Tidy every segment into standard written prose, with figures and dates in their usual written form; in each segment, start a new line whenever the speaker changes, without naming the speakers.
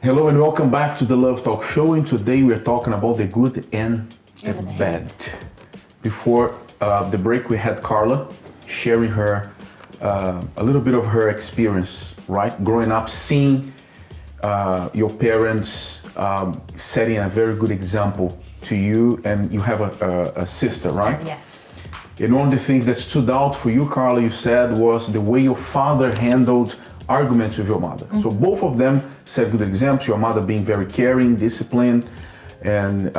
Hello and welcome back to the Love Talk Show, and today we are talking about the good and the bad. Before the break we had Carla sharing her a little bit of her experience, right? Growing up, seeing your parents setting a very good example to you, and you have a sister, right?
Yes.
And one of the things that stood out for you, Carla, you said, was the way your father handled arguments with your mother. Mm-hmm. So both of them set good examples. Your mother being very caring, disciplined, and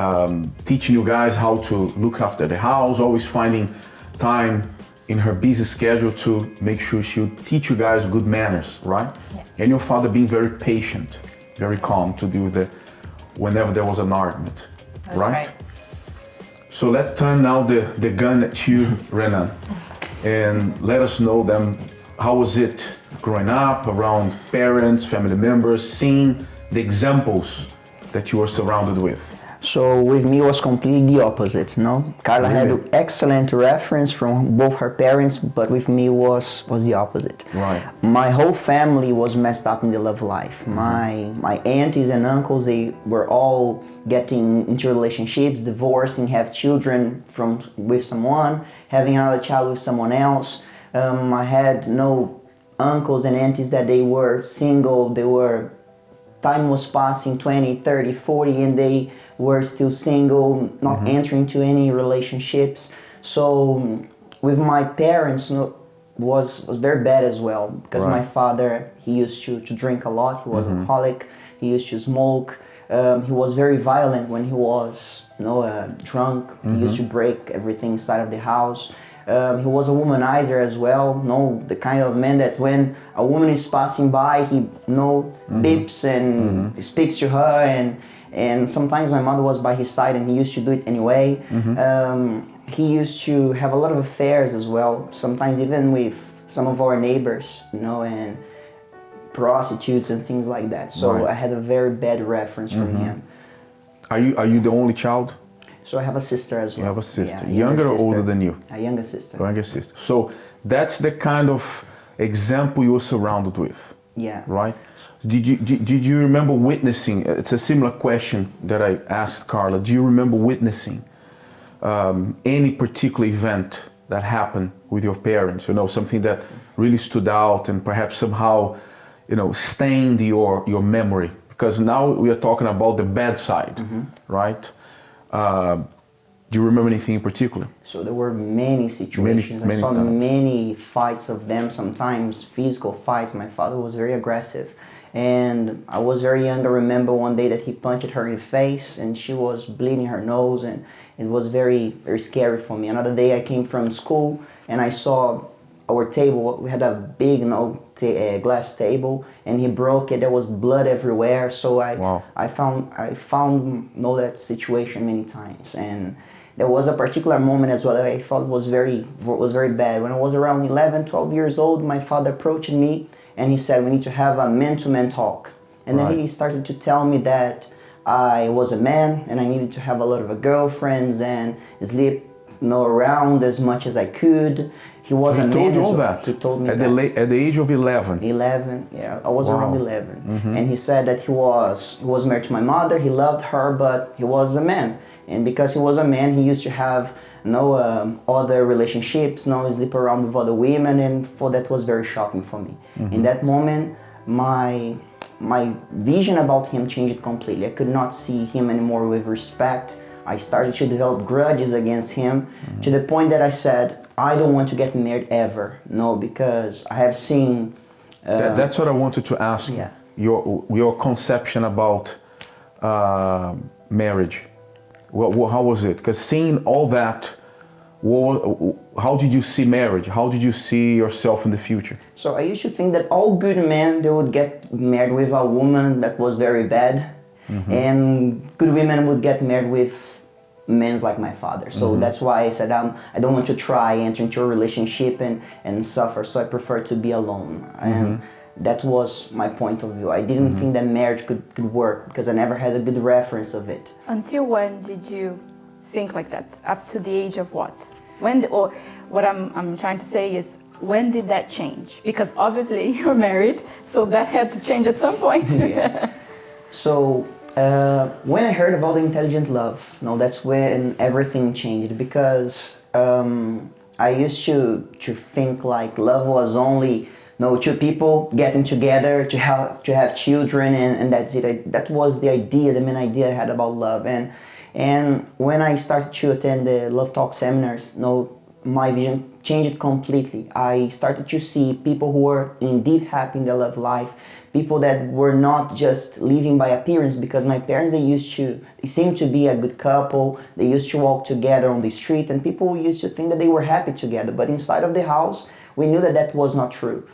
teaching you guys how to look after the house, always finding time in her busy schedule to make sure she would teach you guys good manners, right? Yeah. And your father being very patient, very calm to deal with it whenever there was an argument, right? So let's turn now the gun at you, Rennan, and let us know them. How was it growing up around parents, family members, seeing the examples that you were surrounded with?
So with me it was completely the opposite, no? Carla had an excellent reference from both her parents, but with me was the opposite.
Right.
My whole family was messed up in the love life. Mm-hmm. My aunties and uncles, they were all getting into relationships, divorcing, have children with someone, having another child with someone else. I had no uncles and aunties that they were single, time was passing 20, 30, 40 and they were still single, not entering into any relationships. So with my parents was very bad as well, because my father, he used to drink a lot, he was an alcoholic, he used to smoke, he was very violent when he was drunk, he used to break everything inside of the house. He was a womanizer as well, the kind of man that when a woman is passing by, he beeps and speaks to her, and sometimes my mother was by his side and he used to do it anyway. He used to have a lot of affairs as well, sometimes even with some of our neighbors, and prostitutes and things like that. So I had a very bad reference from him.
Are you the only child?
So I have a sister as well.
You have a sister,
yeah,
younger or
sister.
older than you?
A younger sister.
Younger sister. So that's the kind of example you were surrounded with.
Yeah.
Right? Did you remember witnessing? It's a similar question that I asked Carla. Do you remember witnessing any particular event that happened with your parents? Something that really stood out and perhaps somehow, stained your memory. Because now we are talking about the bad side, right? Do you remember anything in particular?
So there were many situations. I saw many fights of them, sometimes physical fights. My father was very aggressive. And I was very young. I remember one day that he punched her in the face and she was bleeding her nose, and it was very, very scary for me. Another day I came from school and I saw our table. We had a big glass table and he broke it. There was blood everywhere. So I found that situation many times. And there was a particular moment as well that I thought was very bad. When I was around 11, 12 years old, my father approached me and he said, we need to have a man-to-man talk. And then he started to tell me that I was a man and I needed to have a lot of girlfriends and sleep around as much as I could. He was a man. He told you all that? He told me that.
At the age of 11?
11, yeah. I was around 11. And he said that he was married to my mother, he loved her, but he was a man. And because he was a man, he used to have other relationships, sleep around with other women, and that was very shocking for me. In that moment, my vision about him changed completely. I could not see him anymore with respect. I started to develop grudges against him to the point that I said, I don't want to get married ever. No, because I have seen...
That's what I wanted to ask you. Your conception about marriage. How was it? Because seeing all that, how did you see marriage? How did you see yourself in the future?
So I used to think that all good men, they would get married with a woman that was very bad. And good women would get married with men like my father. So that's why I said I don't want to try enter into a relationship and suffer. So I prefer to be alone. And that was my point of view. I didn't think that marriage could work because I never had a good reference of it.
Until when did you think like that? Up to the age of what? Or what I'm trying to say is, when did that change? Because obviously you're married, so that had to change at some point.
So when I heard about the intelligent love, that's when everything changed because I used to think like love was only two people getting together to have children and that's it. That was the idea, the main idea I had about love. And when I started to attend the Love Talk seminars, my vision changed completely. I started to see people who were indeed happy in their love life, people that were not just living by appearance, because my parents, they seemed to be a good couple. They used to walk together on the street and people used to think that they were happy together. But inside of the house, we knew that that was not true.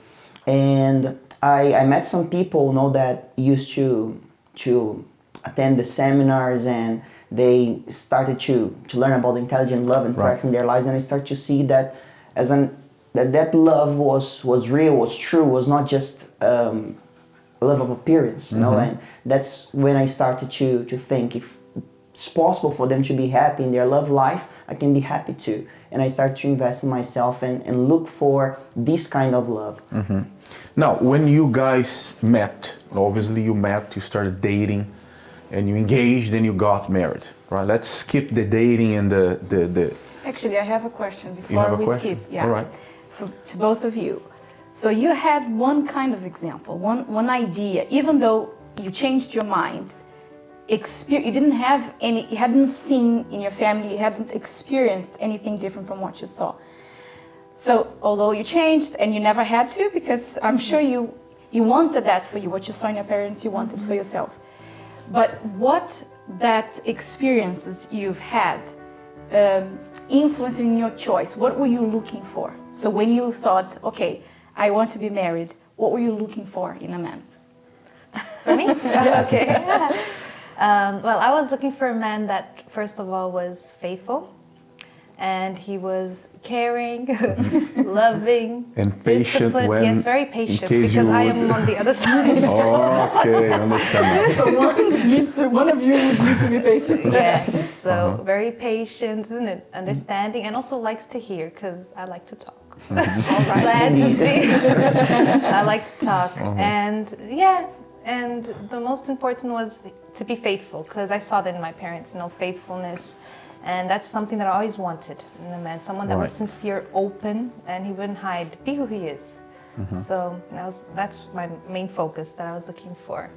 And I met some people that used to attend the seminars and they started to learn about intelligent love and practicing their lives, and I started to see that that love was real, was true, was not just love of appearance, and that's when I started to think if it's possible for them to be happy in their love life, I can be happy too. And I started to invest in myself and look for this kind of love.
Now, when you guys met, obviously you started dating, and you engaged and you got married, right? Let's skip the dating and the
Actually, I have a question before we skip. Yeah,
all right.
To both of you. So you had one kind of example, one idea, even though you changed your mind, you didn't have any, you hadn't seen in your family, you hadn't experienced anything different from what you saw. So although you changed and you never had to, because I'm sure you wanted that for you, what you saw in your parents, you wanted for yourself. But what that experiences you've had influencing your choice, what were you looking for? So when you thought, okay, I want to be married, what were you looking for in a man?
For me? Okay. Well, I was looking for a man that, first of all, was faithful. And he was caring, loving,
and patient.
Yes, very patient, because I am on the other side.
Okay, I understand that.
One of you would need to be patient.
Yes, so very patient, isn't it? Understanding, and also likes to hear, because I like to talk. All right. So I had to see. I like to talk, and and the most important was to be faithful, because I saw that in my parents, faithfulness. And that's something that I always wanted in a man, someone that was sincere, open, and he wouldn't hide, be who he is. So that's my main focus that I was looking for.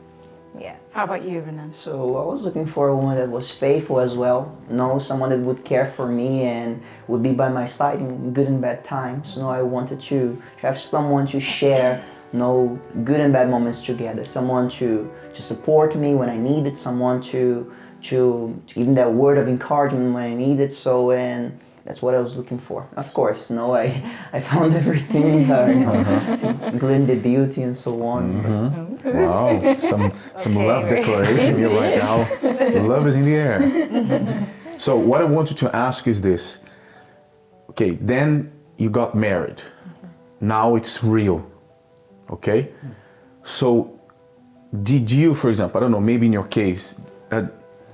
Yeah.
How about you, Rennan?
So I was looking for a woman that was faithful as well. Someone that would care for me and would be by my side in good and bad times. I wanted to have someone to share good and bad moments together. Someone to support me when I needed, someone to give that word of encouragement when I needed. So, and that's what I was looking for. Of course, I found everything in her, including the beauty and so on.
Wow, some love declaration here right now. Love is in the air. So what I wanted to ask is this. Okay, then you got married. Now it's real. Okay? So did you, for example, I don't know, maybe in your case,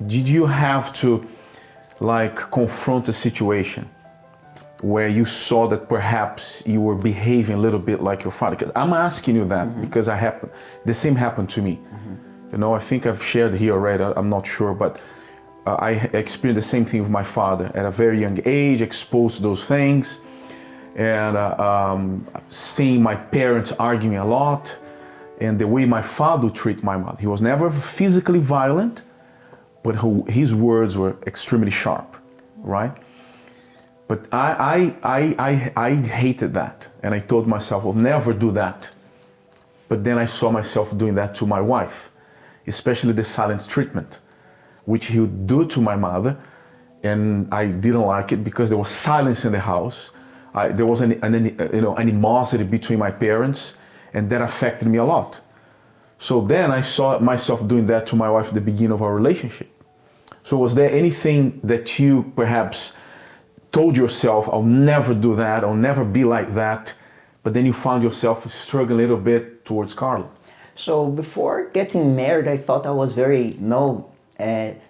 did you have to confront a situation where you saw that perhaps you were behaving a little bit like your father? Because I'm asking you that because the same happened to me. I think I've shared here already, I'm not sure, but I experienced the same thing with my father at a very young age, exposed to those things, and seeing my parents arguing a lot, and the way my father would treat my mother. He was never physically violent, but his words were extremely sharp, right? But I hated that, and I told myself, I'll never do that. But then I saw myself doing that to my wife, especially the silent treatment, which he would do to my mother, and I didn't like it because there was silence in the house. There was an animosity between my parents, and that affected me a lot. So then I saw myself doing that to my wife at the beginning of our relationship. So was there anything that you perhaps told yourself, I'll never do that, I'll never be like that, but then you found yourself struggling a little bit towards Carla?
So before getting married, I thought I was very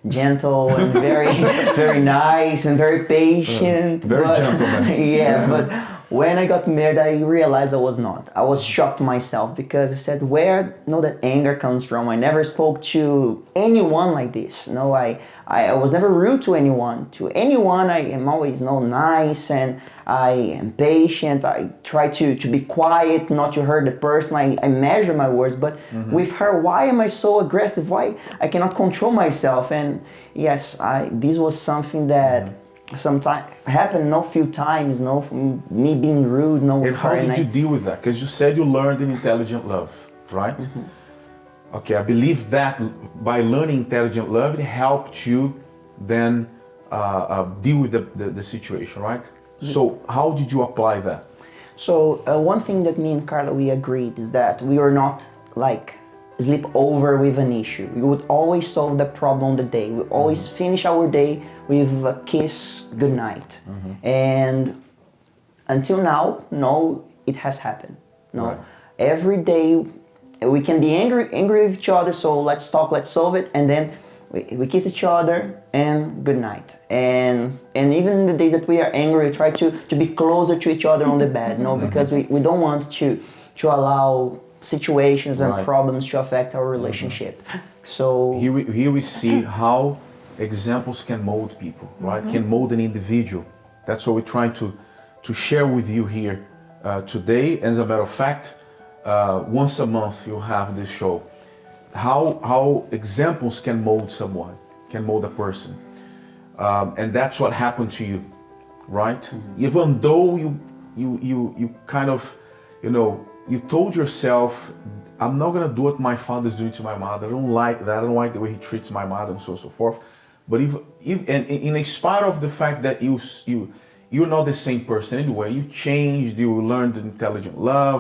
gentle and very very nice and very patient.
Very gentleman.
But When I got married, I realized I was not. I was shocked myself because I said, where that anger comes from? I never spoke to anyone like this. No, I was never rude to anyone. To anyone, I am always nice, and I am patient. I try to be quiet, not to hurt the person. I measure my words. But with her, why am I so aggressive? Why I cannot control myself? And yes, this was something that sometimes happened few times, me being rude,
And how did you deal with that? Because you said you learned an intelligent love, right? Okay, I believe that by learning intelligent love, it helped you then deal with the situation, right? So how did you apply that?
So one thing that me and Carla, we agreed is that we were not like sleep over with an issue. We would always solve the problem on the day. We always finish our day with a kiss, good night. And until now, no, it has happened. No,
Right.
Every day we can be angry with each other. So let's talk, let's solve it, and then we kiss each other and good night. And even in the days that we are angry, we try to be closer to each other on the bed. No, because we don't want to allow situations and
Right.
problems to affect our relationship. So
Here we see how examples can mold people, right? Can mold an individual. That's what we're trying to share with you here today. As a matter of fact, once a month you'll have this show. How examples can mold someone, can mold a person. And that's what happened to you, right? Even though you kind of, you told yourself, I'm not gonna do what my father's doing to my mother. I don't like that. I don't like the way he treats my mother, and so on and so forth. But if and in spite of the fact that you're not the same person anyway, you changed, you learned intelligent love,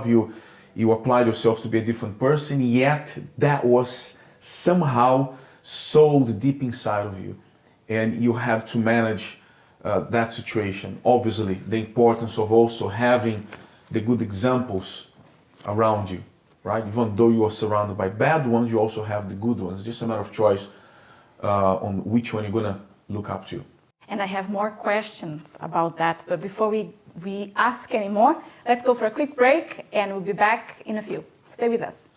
you applied yourself to be a different person, yet that was somehow sold deep inside of you, and you had to manage that situation. Obviously, the importance of also having the good examples around you, right? Even though you are surrounded by bad ones, you also have the good ones. It's just a matter of choice on which one you're gonna look up to.
And I have more questions about that, but before we ask any more, let's go for a quick break and we'll be back in a few. Stay with us.